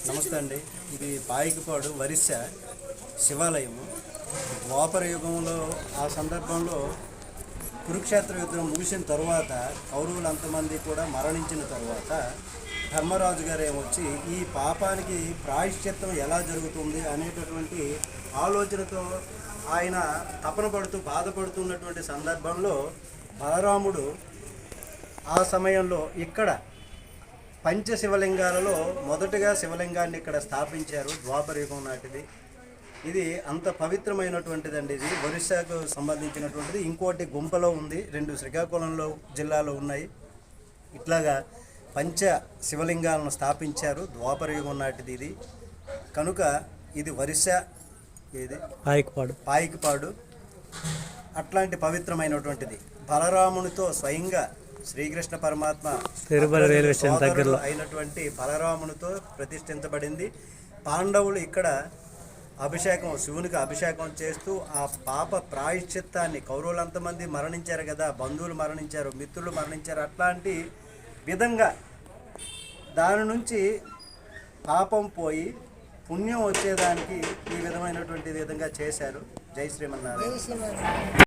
నమస్తే అండి. ఇది పాయికపాడు వరిస శివాలయము. ద్వాపర యుగంలో ఆ సందర్భంలో కురుక్షేత్ర యుద్ధం ముగిసిన తరువాత కౌరవులు అంతమంది కూడా మరణించిన తర్వాత ధర్మరాజు గారు ఏమొచ్చి ఈ పాపానికి ప్రాయశ్చిత్తం ఎలా జరుగుతుంది అనేటటువంటి ఆలోచనతో ఆయన తపన పడుతూ బాధపడుతున్నటువంటి సందర్భంలో బలరాముడు ఆ సమయంలో ఇక్కడ పంచశివలింగాలలో మొదటగా శివలింగాన్ని ఇక్కడ స్థాపించారు. ద్వాపర యుగం నాటిది. ఇది అంత పవిత్రమైనటువంటిదండి. ఇది ఒరిస్సాకు సంబంధించినటువంటిది. ఇంకోటి గుంపలో ఉంది, 2 శ్రీకాకుళంలో జిల్లాలో ఉన్నాయి. ఇట్లాగా పంచ శివలింగాలను స్థాపించారు. ద్వాపర యుగం నాటిది ఇది. కనుక ఇది ఒరిస్సా, ఇది పాయికపాడు అట్లాంటి పవిత్రమైనటువంటిది. బలరామునితో స్వయంగా శ్రీకృష్ణ పరమాత్మ సోదరుడు అయినటువంటి బలరామునితో ప్రతిష్ఠించబడింది. పాండవులు ఇక్కడ అభిషేకం, శివునికి అభిషేకం చేస్తూ ఆ పాప ప్రాయశ్చిత్తాన్ని, కౌరవులంతమంది మరణించారు కదా, బంధువులు మరణించారు, మిత్రులు మరణించారు, అట్లాంటి విధంగా దాని నుంచి పాపం పోయి పుణ్యం వచ్చేదానికి ఈ విధమైనటువంటి విధంగా చేశారు. జై శ్రీమన్నారాయణ.